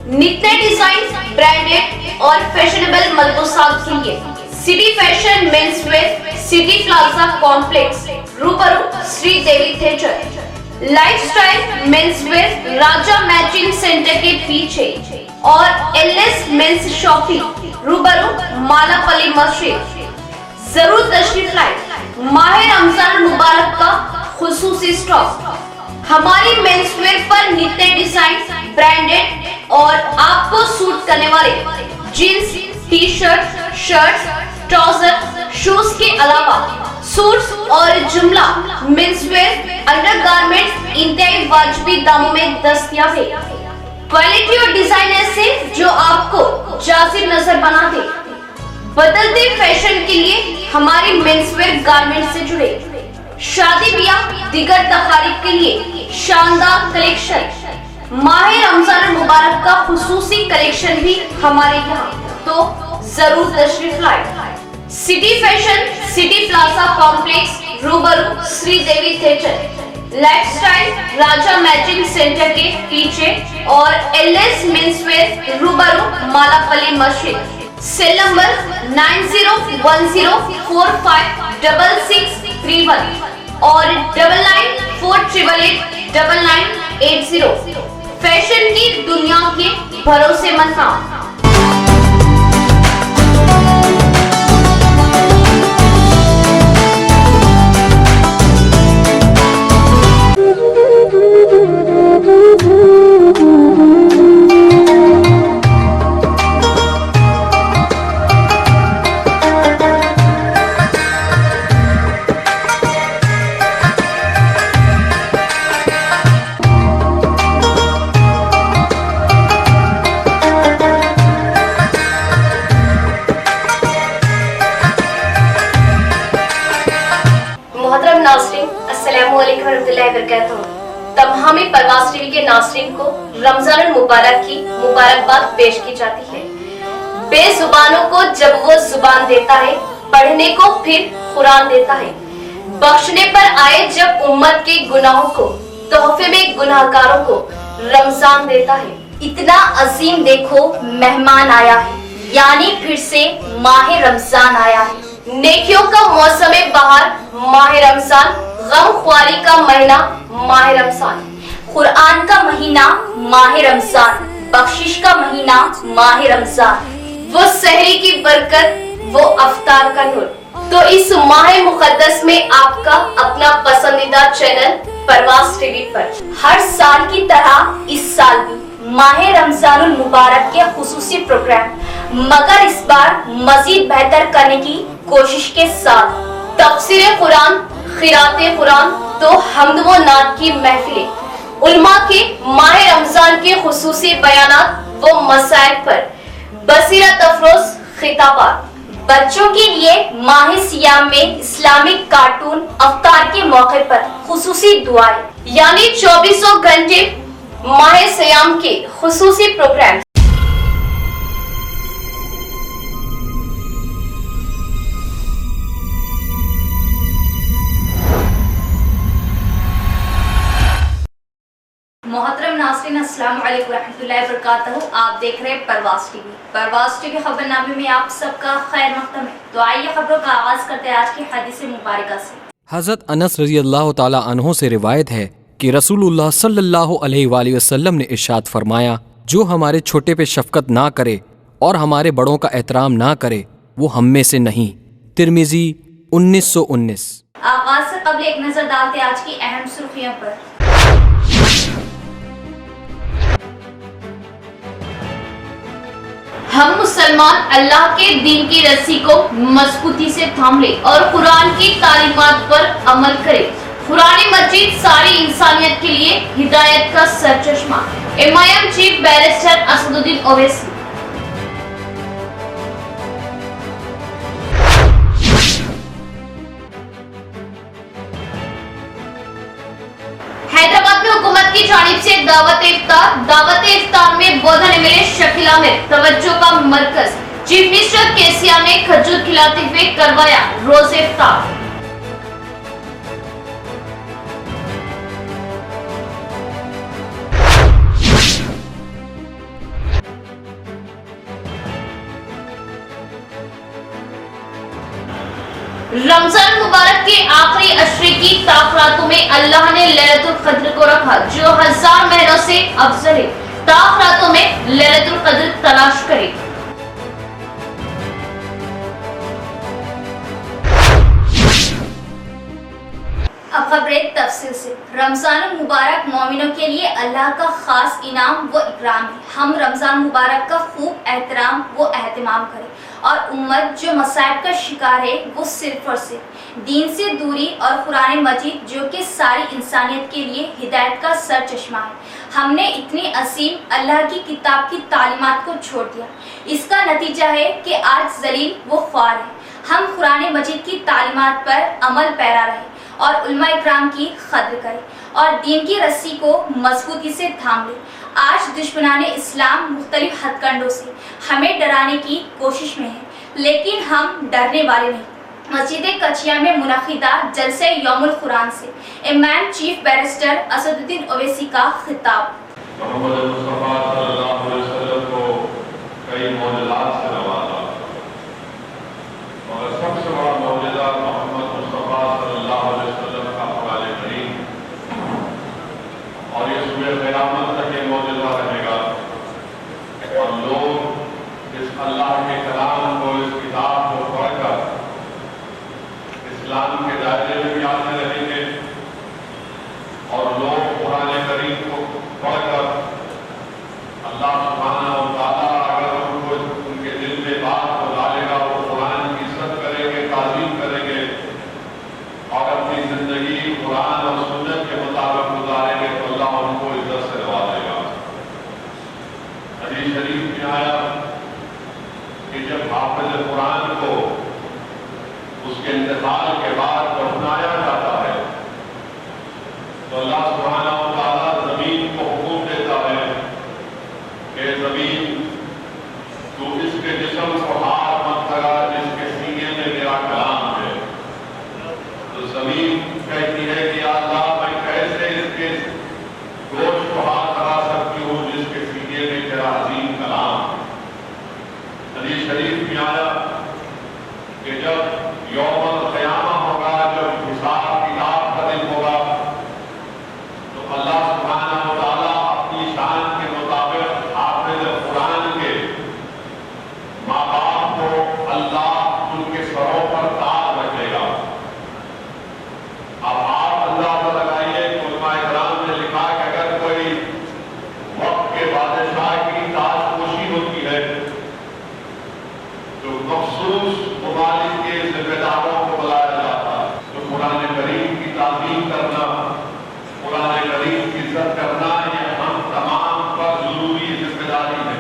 नित नए design, branded और फैशनेबल मल्बोसात के लिए city fashion men's wear, city plaza complex, रूबरू श्री देवी थिएटर, लाइफस्टाइल मेंस वेयर, राजा मैचिंग सेंटर के पीछे और एलएस मेंस शॉपिंग, रूबरू मालापल्ली मस्जिद। जरूर तशरीफ लाए। माह रमजान मुबारक का खुसूसी स्टॉक। हमारी मेंस वेयर पर नित्य डिजाइन, ब्रांडेड और आपको सूट करने वाले jeans, T shirt, shirts, trouser, shoes के अलावा सूट्स और जुमला मेंस वेयर अंडरगारमेंट्स इंतहाई वाजिबी दामों में दस्तयाब है। क्वालिटी और डिजाइन ऐसे जो आपको जाजिब नजर बनाते। बदलते फैशन के लिए हमारे मेंस वेयर गारमेंट से जुड़े। शादी ब्याह दिगर तकारीब के लिए शानदार कलेक्शन। माह रमजान मुबारक का खुसूसी कलेक्शन भी हमारे यहाँ, तो जरूर तशरीफ लाए। City fashion, city plaza complex, रूबरू श्री देवी थिएटर, लाइफस्टाइल राजा मैचिंग सेंटर के पीछे और एलएस मेंस वेयर, रूबरू मालापल्ली मस्जिद। सेल नंबर 9010456631 और 9948889980। फैशन की दुनिया के भरोसेमंद नाम। तमामी परवास टीवी के नाज़रीन को रमजान मुबारक की मुबारकबाद पेश की जाती है। बेजुबानों को जब वो जुबान देता है, पढ़ने को फिर कुरान देता है। बख्शने पर आए जब उम्मत के गुनाहों को, तोहफे में गुनाहगारों को रमजान देता है। इतना अजीम देखो मेहमान आया है, यानी फिर से माह रमजान आया है। नेकियों का मौसम बहार माह रमजान, गम ख्वारी का महीना माह रमजान, कुरान का महीना माह रमजान, बख्शिश का महीना माह रमजान, वो सहरी की बरकत, वो अफ्तार का नूर। तो इस माह मुकद्दस में आपका अपना पसंदीदा चैनल परवास टीवी पर हर साल की तरह इस साल भी माह रमजानुल मुबारक के खुसूसी प्रोग्राम, मगर इस बार मजीद बेहतर करने की कोशिश के साथ तफसीर कुरान, खिराते कुरान, तो हम्द व नात की महफिलें, उलमा के माह रमजान के खुसूसी बयानात व मसाइल पर बसीरत अफरोज खिताबात, बच्चों के लिए माह सियाम में इस्लामिक कार्टून अफ्तार के मौके पर खुसूसी दुआएं, यानी 24 घंटे माह सियाम के खुसूसी प्रोग्राम। मोहतरम नाज़रीन, अस्सलाम वालेकुम रहमतुल्लाहि व बरकातहू। आप देख रहे हैं परवास टीवी। परवास टीवी खबरनामे में आप सबका खैर मक़दम है। तो आइए खबरों का आगाज करते हैं आज की हदीस मुबारका से। हज़रत अनस रज़ियल्लाहु ताला अन्हु से रिवायत है कि रसूलुल्लाह सल्लल्लाहु अलैहि वसल्लम ने इरशाद फरमाया, जो हमारे छोटे पे शफकत ना करे और हमारे बड़ों का एहतराम ना करे वो हम में से नहीं। तिरमिज़ी 1919। आगाज से कबल एक नजर डालते आज की अहम सुर्खियों पर। हम मुसलमान अल्लाह के दीन की रस्सी को मजबूती से थाम ले और कुरान की तालीमात पर अमल करे। कुरान मजीद सारी इंसानियत के लिए हिदायत का सरचश्मा। MIM chief barrister Asaduddin Owaisi. हैदराबाद में हुकूमत की जानिब से दावत इफ्तार में बोधन मिले शकील आमिर, तवज्जो का मरकज। चीफ मिनिस्टर केसीआर ने खजूर खिलाते हुए करवाया रोज़े इफ्तार। रमजान मुबारक के आखिरी अशरे की ताक़रातों में अल्लाह ने लैलतुल क़द्र को रखा जो 1000 महीनों से अफजल है। ताक़रातों में लैलतुल क़द्र तलाश करें। अब खबरें तफसील से। रमजान मुबारक मोमिनों के लिए अल्लाह का खास इनाम व इकराम है। हम रमजान मुबारक का खूब एहतराम व एहतमाम करें और उम्मत जो मसाइब का शिकार है वो सिर्फ और सिर्फ दीन से दूरी और कुरान मजीद जो कि सारी इंसानियत के लिए हिदायत का सर चश्मा है, हमने इतनी असीम अल्लाह की किताब की तालीमात को छोड़ दिया। इसका नतीजा है कि आज जलील व ख्वार है। हम कुरान मजीद की तालीमात पर अमल पैरा रहे और उलमा इकराम की कद्र करें और दीन की रस्सी को मजबूती से थाम लें। आज दुश्मनाने इस्लाम मुख्तलिफ हथकंडों से हमें डराने की कोशिश में है, लेकिन हम डरने वाले नहीं। मस्जिद कचिया में मुनक़िदा जलसे यौमुल कुरान से इमाम चीफ बैरिस्टर असदुद्दीन ओवैसी का खिताब। मोहम्मद मुस्तफा सल्लल्लाहु अलैहि वसल्लम को कई मौजज़ात से नवाजा और सबसे बड़ा मौजज़ा मोहम्मद मुस्तफा सल्लल्लाहु अलैहि वसल्लम का कुरान करीम और ये सुबह क़यामत तक ये मौजज़ा रहेगा और लोग इस अल्लाह के कलाम को, इस किताब को पढ़कर इस्लाम के दायरे में भी आते रहेंगे और लोग कुरान करीम को पढ़कर अल्लाह सुब्हानहू व तआला अगर उनको उनके दिल में बात को डालेगा वो कुरान की इज्जत करेंगे, ताज़ीम करेंगे और अपनी जिंदगी कुरान और सुन्नत के मुताबिक गुजारेंगे तो अल्लाह उनको इज्जत से नवाजेगा। हदीस शरीफ में आया कि जब हाफिज़ कुरान को उसके इंतकाल के बाद दफनाया जाता है तो अल्लाह सुब्हानहू व तआला ज़मीन को हुक्म देता है कि ज़मीन तू इसके जिस्म को हाथ मत लगा जिसके सीने में मेरा कलाम है। तो ज़मीन कहती है कि या अल्लाह मैं कैसे इसके गोश्त को हाथ लगा सकती हूँ जिसके सीने में तेरा अजीम कलाम है। हदीस शरीफ में आया कि जब यौमुल क़यामा होगा, जब हिसाब किताब का दिन होगा तो अल्लाह सुब्हानहू व तआला अपनी शान के मुताबिक हाफिज़ कुरान के माँ बाप को अल्लाह उनके सरों पर ताज रखेगा। अब आप अंदाजा लगाइए कि उलमा इकराम ने लिखा कि अगर कोई वक्त के बादशाह की ताजपोशी होती है तो मखसूस ममालिक के जिम्मेदारों को बुलाया जाता है। तो कुरान करीम की ताज़ीम करना, कुरान करीम की इज्जत करना ये हम तमाम पर जरूरी जिम्मेदारी है।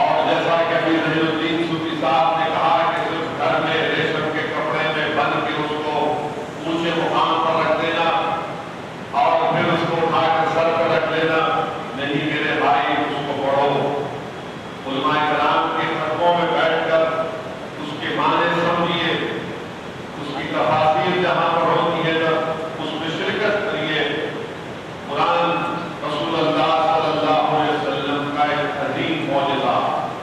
और जैसा कि अभी ज़हीरुद्दीन सूफी साहब ने कहा कि सिर्फ घर में रेशम के कपड़े में बंद के उसको ऊंचे मुकाम पर रख देना और फिर उसको उठाकर सर पर रख लेना, नहीं मेरे भाई उसको पढ़ो, उलमा इकराम के कदमों में बैठकर उसके माने समझिए, उसकी तफासीर जहाँ पर होती है ना उसमें शिरकत करिए। कुरान रसूल अल्लाह सल्लल्लाहु अलैहि वसल्लम का एक अजीम मौजज़ा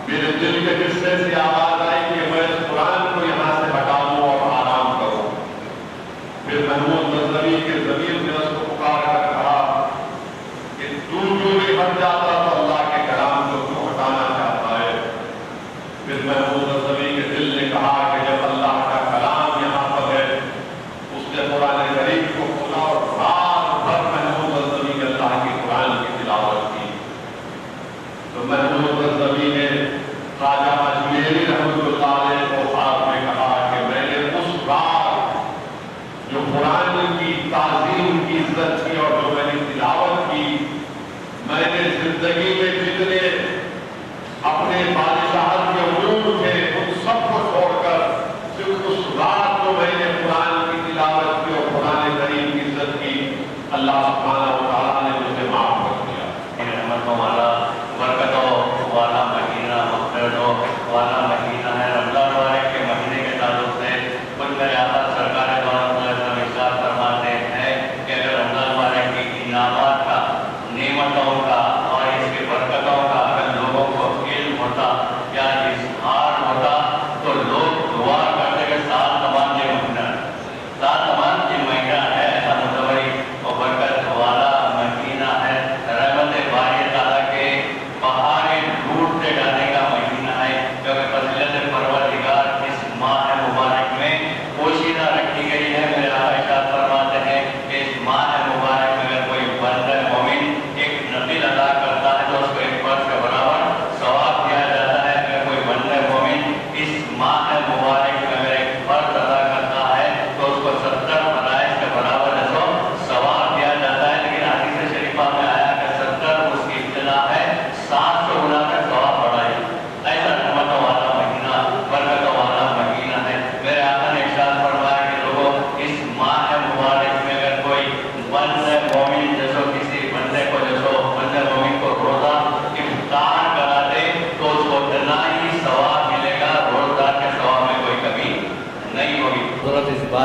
मेरे दिल के हिस्से से आवाज आई कि मैं इस कुरान को यहाँ से हटा दूँ और आराम करूँ। फिर महमूद गज़नवी के ज़मीर ने उसको पुकार कर कहा कि तू जो भी हट जाता तो अल्लाह के कलाम को क्यों हटाना चाहता है। फिर महमूद गज़नवी के दिल ने कहा कि जब अल्लाह का कलाम यहाँ पर है, उसने कुरान करीम को खोला और रात भर महमूद गज़नवी ने अल्लाह की कुरान की तिलावत की। तो महमूद गज़नवी ने ख्वाजा अजमेरी रहमतुल्लाह अलैह को ख्वाब में कहा कि मैंने उस रात जो कुरान की ताज़ीम की इज्जत की और जो मैंने तिलावत की, मैंने जिंदगी में जितने अपने बादशाह के उलूम थे उन सबको छोड़कर सिर्फ उस रात को मैंने कुरान की तिलावत की और कुरान करीम की इज्जत की, अल्लाह सुब्हानहू व तआला ने मुझे माफ कर दिया। रहमत को माला बरकतों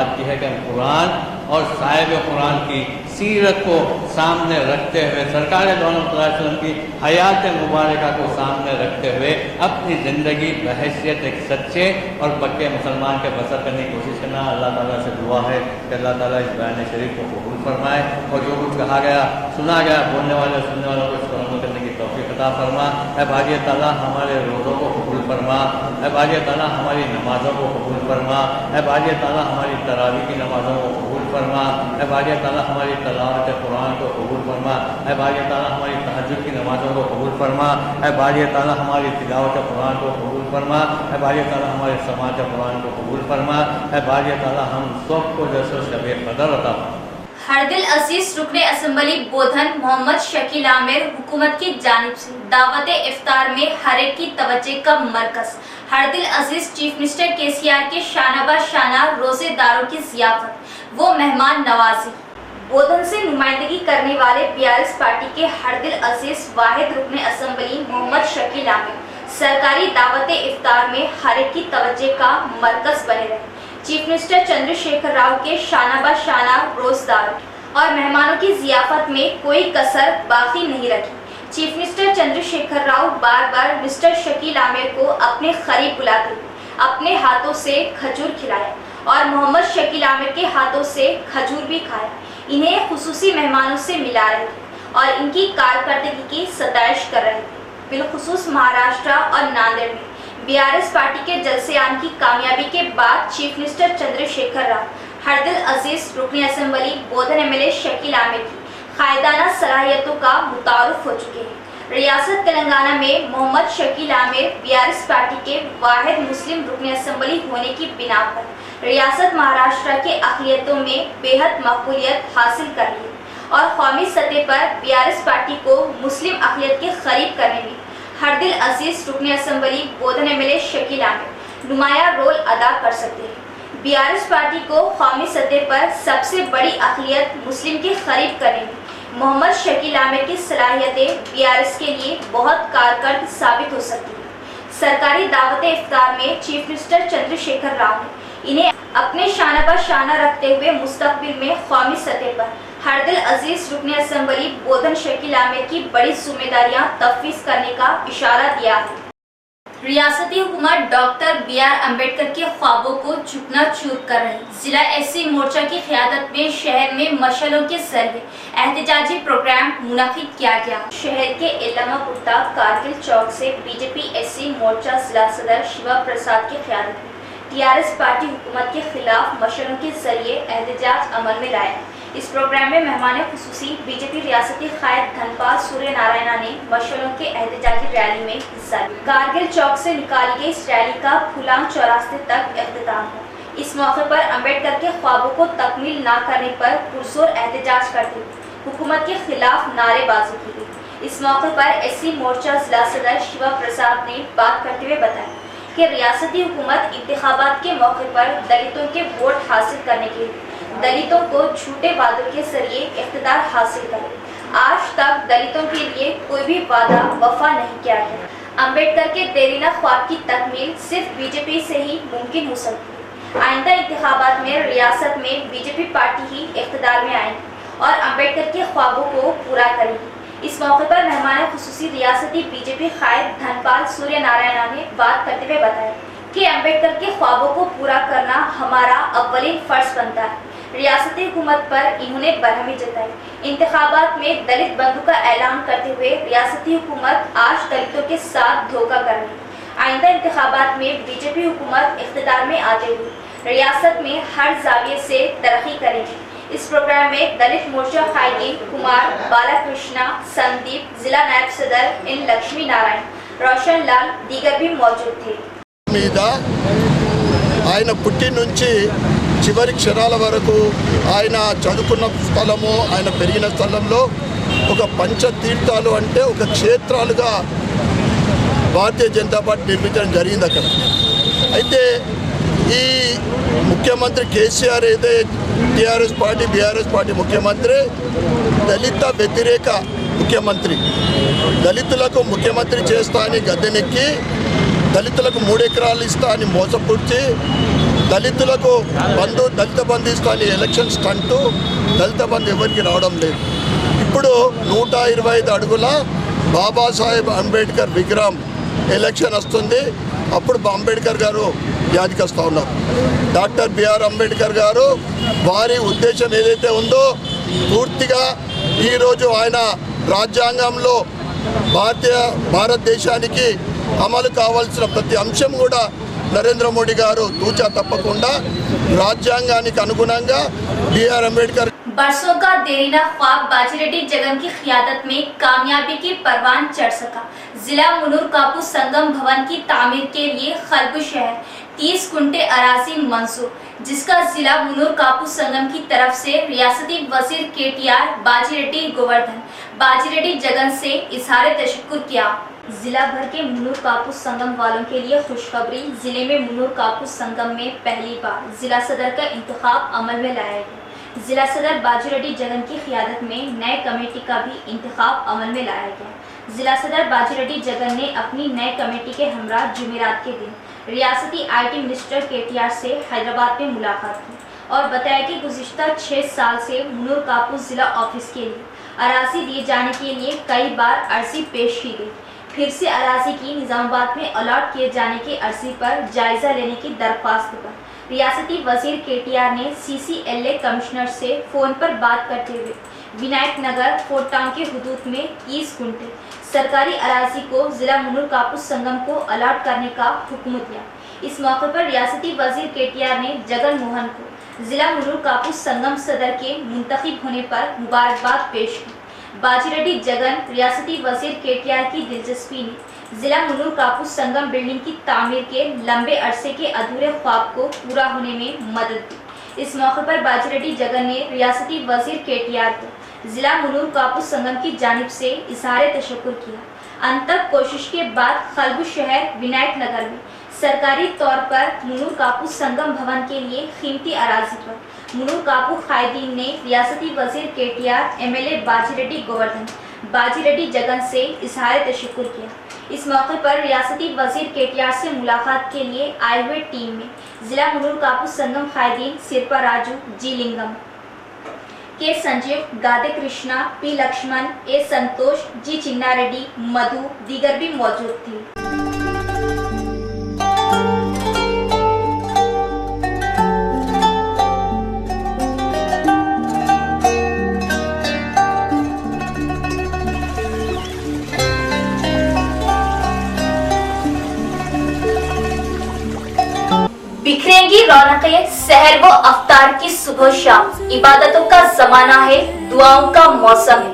بات کی ہے کہ ہم قرآن اور صاحب قرآن کی سیرت کو سامنے رکھتے ہوئے، سرکار دو علیہ وسلم کی حیات مبارکہ کو سامنے رکھتے ہوئے اپنی زندگی بحیثیت ایک سچے اور پکے مسلمان کے بسر کرنے کی کوشش کرنا۔ اللہ تعالیٰ سے دعا ہے کہ اللہ تعالیٰ اس بیان شریف کو قبول فرمائے اور جو کچھ کہا گیا، سنا گیا، بولنے والے اور سننے والوں کو اس پر عمل کرنے کی توفیق عطا فرما۔ اے باری تعالیٰ ہمارے روزوں کو قبول فرما، اے باری تعالیٰ ہماری نمازوں کو قبول فرما، اے باری تعالیٰ ہماری تراویح کی نمازوں کو قبول فرما، اے باری تعالیٰ ہماری تلاوت قرآن کو قبول فرما، اے باری تعالیٰ ہماری تہجد کی نمازوں کو قبول فرما، اے باری تعالیٰ ہماری تلاوت قرآن کو قبول فرما، اے باری تعالیٰ ہمارے سماعت قرآن کو قبول فرما، اے باری تعالیٰ ہم سب کو جیسے شب قدر عطا فرما۔ ہردل عزیز رکن اسمبلی بودھن محمد شکیل عامر حکومت کی جانب سے دعوت افطار میں ہر ایک کی توجہ کا مرکز۔ ہردل عزیز چیف منسٹر KCR کے شانہ بہ شانہ روزے داروں کی ضیافت و مہمان نوازی۔ بودھن سے نمائندگی کرنے والے BRS پارٹی کے ہردل عزیز واحد رکن اسمبلی محمد شکیل عامر سرکاری دعوت افطار میں ہر ایک کی توجہ کا مرکز بنے رہے۔ چیف منسٹر چندر شیکھر راؤ کے شانہ بہ شانہ روزداروں اور مہمانوں کی ضیافت میں کوئی کسر باقی نہیں رکھی۔ چیف منسٹر چندر شیکھر راؤ بار بار مسٹر شکیل عامر کو اپنے قریب بلاتے ہوئے اپنے ہاتھوں سے کھجور کھلایا اور محمد شکیل عامر کے ہاتھوں سے کھجور بھی کھایا۔ انہیں خصوصی مہمانوں سے ملا رہے تھے اور ان کی کارکردگی کی ستائش کر رہے تھے۔ بالخصوص مہاراشٹرا اور ناندیڑ میں BRS پارٹی کے جلسے عام کی کامیابی کے بعد چیف منسٹر چندر شیکھر راؤ ہردل عزیز رکن اسمبلی بودھن MLA شکیل عامر کی قائدانہ صلاحیتوں کا متعارف ہو چکے ہیں۔ ریاست تلنگانہ میں محمد شکیل عامر BRS پارٹی کے واحد مسلم رکن اسمبلی ہونے کی بنا پر ریاست مہاراشٹرا کے اقلیتوں میں بے حد مقبولیت حاصل کر لی اور قومی سطح پر BRS پارٹی کو مسلم اقلیت کے قریب کرنے میں ہردل عزیز رکن اسمبلی بودھن MLA شکیل عامر نمایاں رول ادا کر سکتے ہیں۔ BRS پارٹی کو قومی سطح پر سب سے بڑی اقلیت مسلم کے قریب کرنے میں محمد شکیل عامر کی صلاحیتیں BRS کے لیے بہت کارکرد ثابت ہو سکتی ہیں۔ سرکاری دعوت افطار میں چیف منسٹر چندر شیکھر راؤ نے انہیں اپنے شانہ بہ شانہ رکھتے ہوئے مستقبل میں قومی سطح پر ہردل عزیز رکن اسمبلی بودھن شکیل عامر کی بڑی ذمہ داریاں تفویض کرنے کا اشارہ دیا ہے۔ ریاستی حکومت ڈاکٹر BR امبیڈکر کے خوابوں کو چکنا چور کر رہی۔ ضلع SC مورچہ کی قیادت میں شہر میں مشعلوں کے ذریعے احتجاجی پروگرام منعقد کیا گیا۔ شہر کے علامہ پورتا کارگل چوک سے BJP SC مورچہ ضلع صدر شیوا پرساد کی قیادت میں TRS پارٹی حکومت کے خلاف مشعلوں کے ذریعے احتجاج عمل میں لایا۔ اس پروگرام میں مہمان خصوصی BJP ریاستی قائد دھنپال سوریہ نارائنا نے مشعلوں کے احتجاجی ریلی میں حصہ لیا۔ کارگل چوک سے نکالی گئی اس ریلی کا پھولام چوراستے تک اختتام ہوا۔ اس موقع پر امبیڈکر کے خوابوں کو تکمیل نہ کرنے پر پرزور احتجاج کرتے ہوئے حکومت کے خلاف نعرے بازی کی گئی۔ اس موقع پر SC مورچہ ضلع صدر شیوا پرساد نے بات کرتے ہوئے بتایا کہ ریاستی حکومت انتخابات کے موقع پر دلتوں کے ووٹ حاصل کرنے کے لیے دلتوں کو جھوٹے وعدوں کے ذریعے اقتدار حاصل کرے۔ آج تک دلتوں کے لیے کوئی بھی وعدہ وفا نہیں کیا گیا۔ امبیڈکر کے دیرینہ خواب کی تکمیل صرف BJP سے ہی ممکن ہو سکتی ہے۔ آئندہ انتخابات میں ریاست میں BJP پارٹی ہی اقتدار میں آئے گی اور امبیڈکر کے خوابوں کو پورا کرے گی۔ اس موقع پر مہمان خصوصی ریاستی BJP قائد دھنپال سوریہ نارائنا نے بات کرتے ہوئے بتایا کہ امبیڈکر کے خوابوں کو پورا کرنا ہمارا اولین فرض بنتا ہے۔ ریاستی حکومت پر انہوں نے برہمی جتائی۔ انتخابات میں دلت بندھو کا اعلان کرتے ہوئے ریاستی حکومت آج دلتوں کے ساتھ دھوکہ کر رہی ہے۔ آئندہ انتخابات میں BJP حکومت اقتدار میں آتے ہوئے ریاست میں ہر زاویے سے ترقی کرے گی۔ اس پروگرام میں دلت مورچہ قائدین کمار بالا کرشنا سندیپ، ضلع نائب صدر N لکشمی نارائن، روشن لال دیگر بھی موجود تھے۔ ఆయన పుట్టి నుంచి చివరి క్షణాల వరకు ఆయన చదువుకున్న స్థలము, ఆయన పెరిగిన స్థలంలో ఒక పంచతీర్థాలు అంటే ఒక క్షేత్రాలుగా భారతీయ జనతా పార్టీ నిర్మించడం జరిగింది అక్కడ. అయితే ఈ ముఖ్యమంత్రి కేసీఆర్ అయితే టీఆర్ఎస్ పార్టీ BRS పార్టీ ముఖ్యమంత్రి దళిత వ్యతిరేక ముఖ్యమంత్రి. దళితులకు ముఖ్యమంత్రి చేస్తా అని గద్దెనెక్కి దళితులకు 3 ఎకరాలు ఇస్తా అని మోసపుచ్చి దళితులకు దళిత బంధు ఇస్తాను ఎలక్షన్ స్టంటు దళిత బంధు ఎవరికి రావడం లేదు. ఇప్పుడు 125 అడుగుల బాబాసాహెబ్ అంబేద్కర్ విగ్రహం ఎలక్షన్ వస్తుంది. అప్పుడు అంబేద్కర్ గారు యాదికొస్తూ ఉన్నారు. డాక్టర్ బిఆర్ అంబేద్కర్ గారు వారి ఉద్దేశం ఏదైతే ఉందో పూర్తిగా ఈరోజు ఆయన రాజ్యాంగంలో భారతదేశానికి అమలు కావాల్సిన ప్రతి అంశం కూడా నరేంద్ర మోడీ గారు తూచా తప్పకుండా రాజ్యాంగానికి అనుగుణంగా బిఆర్ అంబేద్కర్. बरसों का देरीना ख्वाब बाजीरेड्डी जगन की क़ियादत में कामयाबी की परवान चढ़ सका. जिला मुनूर कापू संगम भवन की तामीर के लिए खल्ब शहर 30 कुंटे अराजी मंजूर, जिसका जिला मुनूर कापू संगम की तरफ से रियासती वजीर केटीआर बाजीरेड्डी गोवर्धन बाजीरेड्डी जगन से इजहार तशक्कुर किया. जिला भर के मुनूर कापू संगम वालों के लिए खुशखबरी. जिले में मुनूर कापू संगम में पहली बार जिला सदर का इंतखाब अमल में लाया गया. जिला सदर बाजीरेड्डी जगन की क़ियादत में नए कमेटी का भी इंतखाब अमल में लाया गया. जिला सदर बाजीरेड्डी जगन ने अपनी नए कमेटी के हमरा जुमेरात के दिन रियासती IT मिनिस्टर केटीआर से हैदराबाद में मुलाकात की और बताया कि गुज़िश्ता 6 साल से मुनूर कापू ज़िला ऑफिस के लिए अराजी दिए जाने के लिए कई बार अर्जी पेश की गई. फिर से अराजी की निज़ामाबाद में अलॉट किए जाने की अर्जी पर जायज़ा लेने की दरख्वास्त पर रियासती वजीर केटीआर ने CCLA कमिश्नर से फ़ोन पर बात करते हुए विनायक नगर फोर्ट टाउन के हुदूद में 30 कुंटे सरकारी अराजी को ज़िला मुनूर कापू संगम को अलॉट करने का हुक्म दिया. इस मौके पर रियासती वजीर केटीआर ने जगन मोहन को ज़िला मुनूर कापू संगम सदर के मुंतखब होने पर मुबारकबाद पेश की. बाजीरेड्डी जगन रियासती वजीर केटीआर की दिलचस्पी ने जिला मुनूर कापू संगम बिल्डिंग की तामीर के लंबे अरसे के अधूरे ख्वाब को पूरा होने में मदद दी. इस मौके पर बाजीरेड्डी जगन ने रियासती वजीर केटीआर को जिला मुनूर कापू संगम की जानिब से इजहार तशक्कुर किया. अंतक कोशिश के बाद खल्ब शहर विनायक नगर में सरकारी तौर पर मुनूर कापू संगम भवन के लिए कीमती अराजी पर मुनूर कापू कायदीन ने रियासती वजीर केटीआर MLA बाजीरेड्डी गोवर्धन बाजीरेड्डी जगन से इजहार तशक्कुर किया. इस मौके पर रियासती वजीर केटीआर से मुलाकात के लिए आए हुए टीम में जिला मुनूर कापू संगम कायदीन सिरपा राजू, जी लिंगम, के संजीव, गादे कृष्णा, P लक्ष्मण, A संतोष, जी चिन्ना रेड्डी, मधु दीगर भी मौजूद थी. बिखरेंगी रौनकें सहर व अफ्तार की सुबह शाम. इबादतों का जमाना है, दुआओं का मौसम है.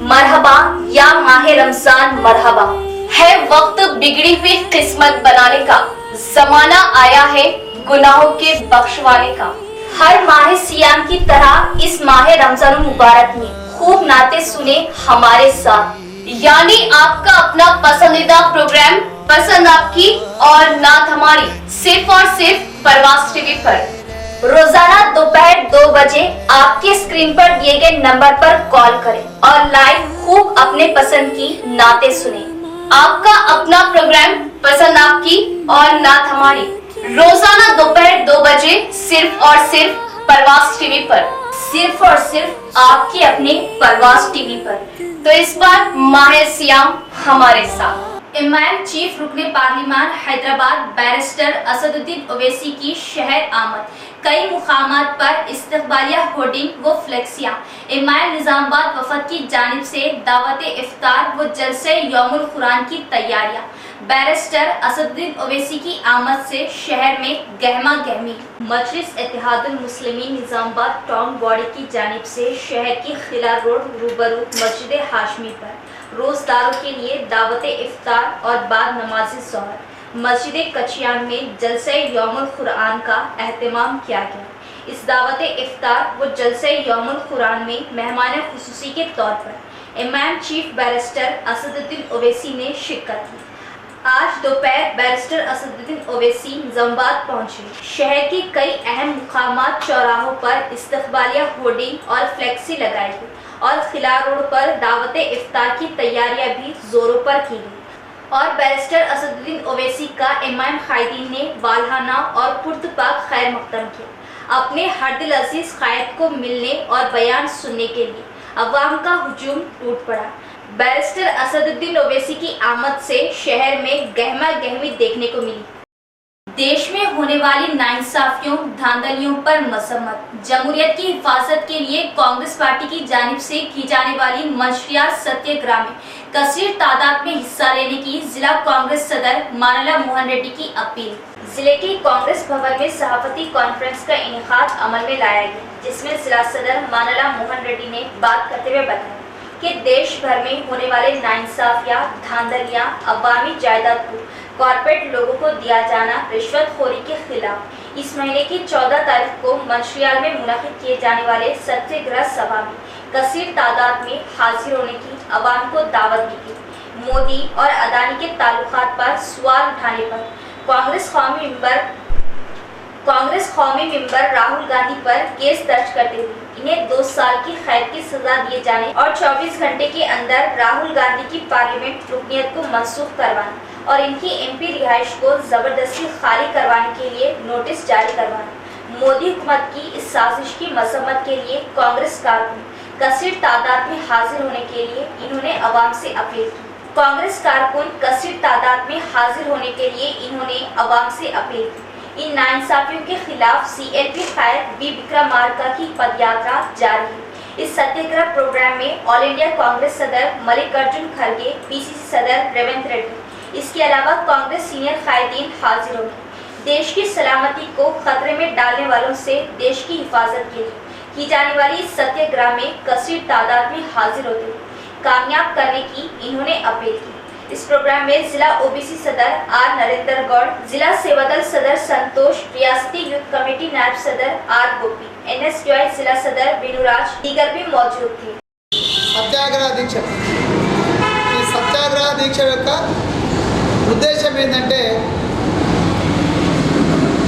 मरहबा या माहे रमजान मरहबा. है वक्त बिगड़ी हुई किस्मत बनाने का, जमाना आया है गुनाहों के बख्शवाने का. हर माह सियाम की तरह इस माह रमजान मुबारक में खूब नाते सुने हमारे साथ. यानी आपका अपना पसंदीदा प्रोग्राम पसंद आपकी और नात हमारी, सिर्फ और सिर्फ परवाज़ टीवी पर. रोजाना दोपहर 2 बजे आपके स्क्रीन पर दिए गए नंबर पर कॉल करें और लाइव खूब अपने पसंद की नाते सुने. आपका अपना प्रोग्राम पसंद आपकी और नात हमारी, रोजाना दोपहर 2 बजे सिर्फ और सिर्फ परवाज़ टीवी पर. सिर्फ और सिर्फ आपके अपने परवाज़ टीवी पर. तो इस बार माह सियाम हमारे साथ. इमाम चीफ रुकने पार्लिमान हैदराबाद बैरिस्टर असदुद्दीन ओवैसी की शहर आमद. कई मुकामात पर इस्तकबालिया होर्डिंग व फ्लेक्सियाँ. इमाम निजामाबाद वफद की जानिब से दावत इफ्तार व जलसे यौमुल कुरान की तैयारियाँ. बैरिस्टर असदुद्दीन ओवैसी की आमद से शहर में गहमा गहमी. मजलिस इत्तेहादुल मुस्लिमीन निजामाबाद टाउन बॉडी की जानिब से शहर की खिला रोड रूबरू मस्जिद हाशमी पर रोजदारों के लिए दावत इफ्तार और बाद नमाज ज़ोहर मस्जिद कचियान में जलसे यौमुल कुरान का एहतमाम किया गया. इस दावत इफ्तार व जलसे यौमुल कुरान में मेहमान खुसूसी के तौर पर इमाम चीफ बैरिस्टर असदुद्दीन ओवैसी ने शिरकत की. आज दोपहर बैरिस्टर असदुद्दीन ओवैसी निजामाबाद पहुंचे. शहर की कई अहम मुकामात चौराहों पर इस्तकबालिया होर्डिंग और फ्लेक्सी लगाई गई और खिला रोड पर दावत इफ्तार की तैयारियां भी जोरों पर की गई. اور بیرسٹر اسدالدین اویسی کا امام قائدین نے والہانہ اور پرتپاک خیر مقدم کیا. اپنے ہر دل عزیز قائد کو ملنے اور بیان سننے کے لیے عوام کا ہجوم ٹوٹ پڑا. بیرسٹر اسدالدین اویسی کی آمد سے شہر میں گہما گہمی دیکھنے کو ملی. دیش میں ہونے والی ناانصافیوں دھاندلیوں پر مذمت. جمہوریت کی حفاظت کے لیے کانگریس پارٹی کی جانب سے کی جانے والی منشیات ستیہ گرہ میں کثیر تعداد میں حصہ لینے کی ضلع کانگریس صدر مانلا موہن ریڈی کی اپیل. ضلع کی کانگریس بھون میں صحافتی کانفرنس کا انعقاد عمل میں لایا گیا، جس میں ضلع صدر مانلا موہن ریڈی نے بات کرتے ہوئے بتایا کہ دیش بھر میں ہونے والے ناانصافیاں دھاندلیاں عوامی جائیداد کو کارپوریٹ لوگوں کو دیا جانا رشوت خوری کے خلاف اس مہینے کی 14 تاریخ کو منشیال میں منعقد کیے جانے والے ستیہ گرہ سبھا میں کثیر تعداد میں حاضر ہونے کی عوام کو دعوت دی گئی. مودی اور اڈانی کے تعلقات پر سوال اٹھانے پر کانگریس قومی ممبر راہل گاندھی پر کیس درج کرتے ہوئے انہیں 2 سال کی قید کی سزا دیے جانے اور 24 گھنٹے کے اندر راہل گاندھی کی پارلیمنٹ رکنیت کو منسوخ کروانے اور ان کی MP رہائش کو زبردستی خالی کروانے کے لیے نوٹس جاری کروانا. مودی حکومت کی اس سازش کی مذمت کے لیے کانگریس کارکن کثیر تعداد میں حاضر ہونے کے لیے انہوں نے عوام سے اپیل کی. کانگریس کارکن کثیر تعداد میں حاضر ہونے کے لیے انہوں نے عوام سے اپیل کی. ان ناانصافیوں کے خلاف CLP قائد بی وکرمارکا کی پد یاترا جاری ہے. اس ستیہ گرہ پروگرام میں آل انڈیا کانگریس صدر ملک ارجن کھرگے، PCC صدر ریونت ریڈی، اس کے علاوہ کانگریس سینئر قائدین حاضر ہوں گے. دیش کی سلامتی کو خطرے میں ڈالنے والوں سے دیش کی حفاظت کے لیے کی جانے والی اس ستیہ گرہ میں کثیر تعداد میں حاضر ہوتے ہوئے کامیاب کرنے کی انہوں نے اپیل کی. اس پروگرام میں ضلع OBC صدر آر نریندر گوڑ، ضلع سیوا دل صدر سنتوش، ریاستی یوتھ کمیٹی نائب صدر آر گوپی، NSQI ضلع صدر بینو راج دیگر بھی موجود تھے. సత్యాగ్రహ దీక్ష ఈ సత్యాగ్రహ దీక్ష యొక్క ఉద్దేశం ఏంటంటే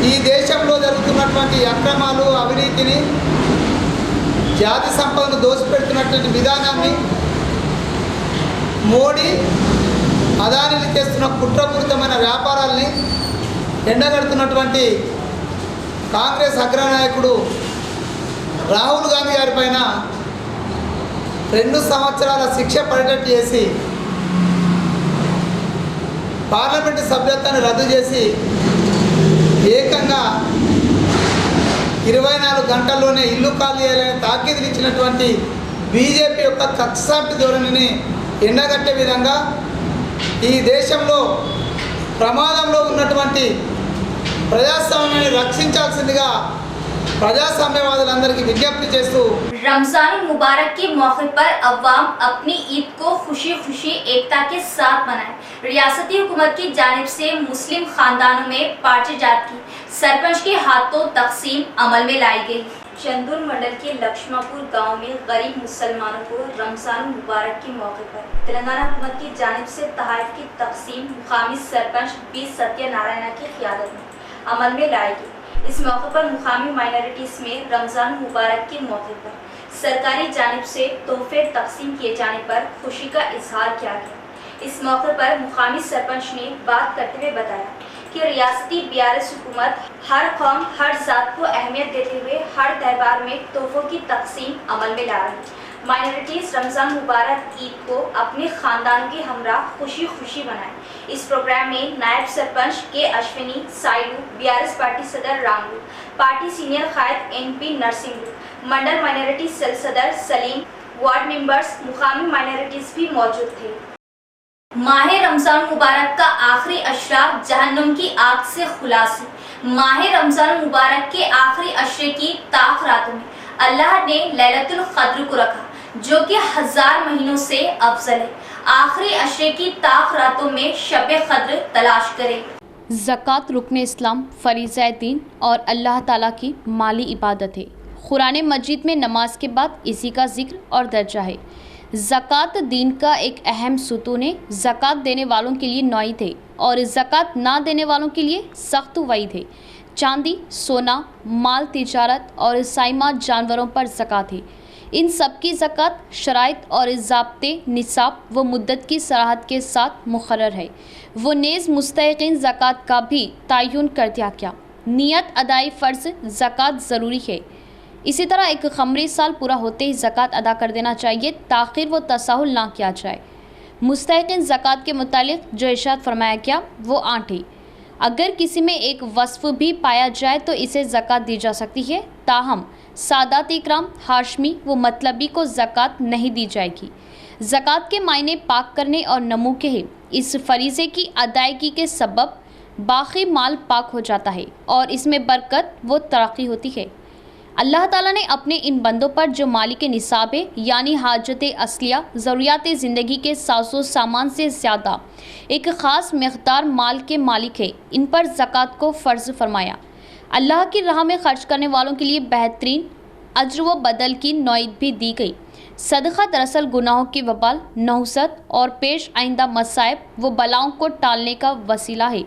ఈ దేశంలో జరుగుతున్నటువంటి అక్రమాలు అవినీతిని జాతి సంపదను దోసిపెడుతున్నటువంటి విధానాన్ని మోడీ అదానీలు చేస్తున్న కుట్రపూరితమైన వ్యాపారాల్ని ఎండగడుతున్నటువంటి కాంగ్రెస్ అగ్రనాయకుడు రాహుల్ గాంధీ గారి పైన 2 సంవత్సరాల శిక్ష పడేటట్టు చేసి పార్లమెంటు సభ్యత్వాన్ని రద్దు చేసి ఏకంగా 24 గంటల్లోనే ఇల్లు ఖాళీ చేయాలని తాకీదులు ఇచ్చినటువంటి బీజేపీ యొక్క కక్షసాటి ధోరణిని ఎండగట్టే విధంగా ఈ దేశంలో ప్రమాదంలో ఉన్నటువంటి ప్రజాస్వామ్యాన్ని రక్షించాల్సిందిగా ప్రజాస్వామ్యవాదులందరికీ విజ్ఞప్తి చేస్తూ रमजान मुबारक के मौके पर अवाम अपनी ईद को खुशी खुशी एकता के साथ मनाए. रियासती हुकूमत की जानिब से मुस्लिम खानदानों में पार्टी जात की सरपंच के हाथों तकसीम अमल में लाई गई. चंदूर मंडल के लक्ष्मापुर गांव में गरीब मुसलमानों को रमजान मुबारक के मौके पर तेलंगाना हुकूमत की जानिब से तहफ़ की तकसीम मुकामी सरपंच बी सत्यनारायण की क़ियादत में अमल में लाई गई. इस मौके पर मुकामी माइनॉरिटीज़ में रमज़ान मुबारक के मौके पर सरकारी जानिब से तोहफे तकसीम किए जाने पर खुशी का इजहार किया गया. इस मौके पर मुकामी सरपंच ने बात करते हुए बताया कि रियासती BRS हुकूमत हर कौम हर ज़ात को अहमियत देते हुए हर त्यौहार में तोहफों की तकसीम अमल में ला रही है. माइनॉरिटीज़ रमज़ान मुबारक ईद को अपने ख़ानदानों के हमरा खुशी खुशी मनाएं. इस प्रोग्राम में नायब सरपंच के अश्विनी साइडू, BRS पार्टी सदर रामू, पार्टी सीनियर कायद NP नरसिंह, मंडल माइनॉरिटी सेल सदर सलीम, वार्ड मेंबर्स, मुकामी माइनॉरिटीज़ भी मौजूद थे. माह रमज़ान मुबारक का आखिरी अशरा जहन्नुम की आग से खुलासी. माह रमज़ान मुबारक के आखिरी अशरे की ताक रातों में अल्लाह ने लैलतुल क़द्र को रखा, जो कि 1000 महीनों से अफजल है. आखिरी अशरे की ताक रातों में शब क़द्र तलाश करें. ज़कात रुकन इस्लाम, फ़रीज़ा दीन और अल्लाह ताला की माली इबादत है. कुरान मजीद में नमाज के बाद इसी का जिक्र और दर्जा है. ज़कात दीन का एक अहम सुतून है. ज़कात देने वालों के लिए नौईद है और ज़कात ना देने वालों के लिए सख्त वईद है. चांदी, सोना, माल, तिजारत और साइमा जानवरों पर ज़कात है. इन सब की ज़कात शराइत और ज़ाब्ते, निसाब व मुद्दत की सराहत के साथ मुकर्रर है। वो नेज़ मुस्तहिक़ीन ज़कात का भी तयन कर दिया गया। नियत अदाई फ़र्ज़, ज़कात ज़रूरी है। इसी तरह एक ख़मरी साल पूरा होते ही ज़कात अदा कर देना चाहिए, ताख़िर व तसाहुल ना किया जाए। मुस्तहिक़ीन ज़कात के मुतालिक जो इरशाद फरमाया गया वो 8 है। अगर किसी में एक वस्फ़ भी पाया जाए तो इसे ज़कात दी जा सकती है, ताहम सादात इकराम, हाशमी व मतलबी को ज़कात नहीं दी जाएगी। ज़कात के मायने पाक करने और नमू के हैं। इस फरीज़े की अदायगी के सबब बाकी माल पाक हो जाता है और इसमें बरकत व तरक्की होती है। अल्लाह ताला ने अपने इन बंदों पर जो मालिक निसाब है यानी हाजत असलिया, ज़रूरियात ज़िंदगी के साज़ो सामान से ज़्यादा एक ख़ास मक़दार माल के मालिक है, इन पर ज़कात को फ़र्ज़ फरमाया। अल्लाह की राह में खर्च करने वालों के लिए बेहतरीन अज्र व बदल की नौईद भी दी गई। सदक़ा दरअसल गुनाहों की वबाल, नहुसत और पेश आइंदा मसाइब व बलाओं को टालने का वसीला है,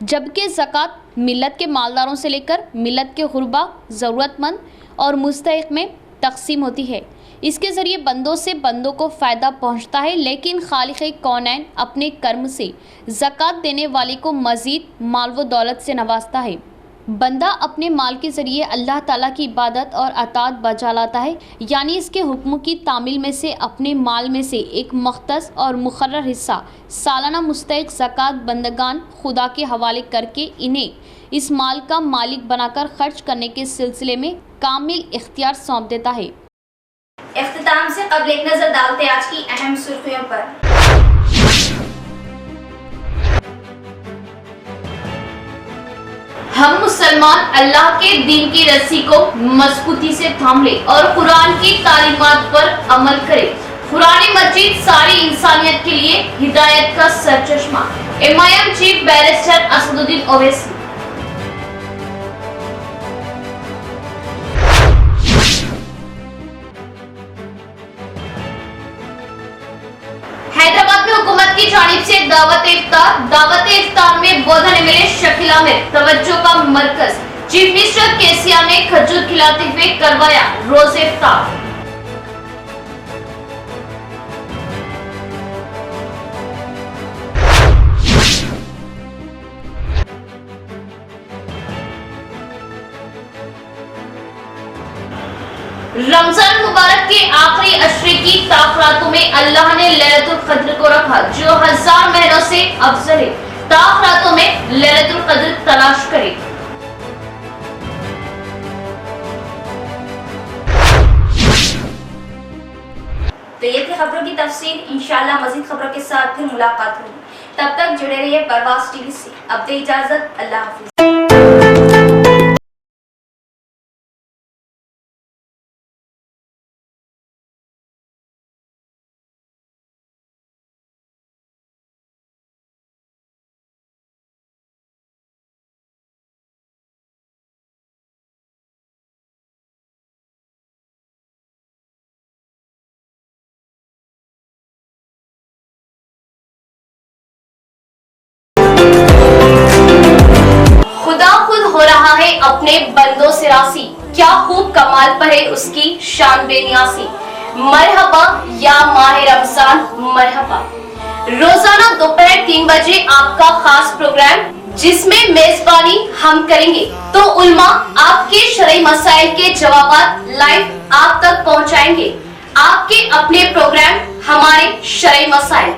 जबकि ज़कात मिल्लत के मालदारों से लेकर मिल्लत के गुरबा, ज़रूरतमंद और मुस्तहिक़ में तक़सीम होती है। इसके ज़रिए बंदों से बंदों को फ़ायदा पहुँचता है, लेकिन खालिक़ कौनैन अपने कर्म से ज़कात देने वाले को मज़ीद माल व दौलत से नवाजता है। बंदा अपने माल के ज़रिए अल्लाह ताला की इबादत और अताअत बजा लाता है, यानी इसके हुक्मों की तामील में से अपने माल में से एक मख्तस और मुकर्रर हिस्सा सालाना मुस्तहिक़ ज़कात बंदगान खुदा के हवाले करके इन्हें इस माल का मालिक बनाकर खर्च करने के सिलसिले में कामिल इख्तियार सौंप देता है। इख्तिताम से कबल एक नज़र डालते हैं आज की अहम सुर्खियों पर। हम मुसलमान अल्लाह के दीन की रस्सी को मजबूती से थाम ले और कुरान की तालीमात पर अमल करें। कुरान मजीद सारी इंसानियत के लिए हिदायत का सरचश्मा। MIM chief barrister Asaduddin Owaisi. हैदराबाद में हुकूमत की जानिब से दावत इफ्तार में बोधन एमएलए शकील आमिर तवज्जो का मरकज। चीफ मिनिस्टर केसीआर ने खजूर खिलाते हुए करवाया रोज़े इफ्तार। रमजान मुबारक के आखिरी अशरे की ताक़रातों में अल्लाह ने लैलतुल क़द्र को रखा, जो 1000 महीनों से अफजल है। ताक़रातों में लैलतुल क़द्र तलाश करें। तो ये थी खबरों की तफसील। इंशाअल्लाह मज़ीद खबरों के साथ फिर मुलाकात होगी। तब तक जुड़े रहिए परवाज़ टीवी से। अब दे इजाज़त, अल्लाह हाफ़िज़। खुदा खुद हो रहा है अपने बंदों से रासी, क्या खूब कमाल पर है उसकी शान बेनियासी। मरहबा या माह रमजान मरहबा। रोजाना दोपहर 3 बजे आपका खास प्रोग्राम, जिसमें मेजबानी हम करेंगे तो उल्मा आपके शरई मसाइल के जवाब लाइव आप तक पहुंचाएंगे। आपके अपने प्रोग्राम हमारे शरई मसाइल,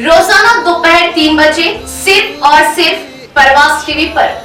रोजाना दोपहर 3 बजे सिर्फ और सिर्फ परवाज़ टीवी पर।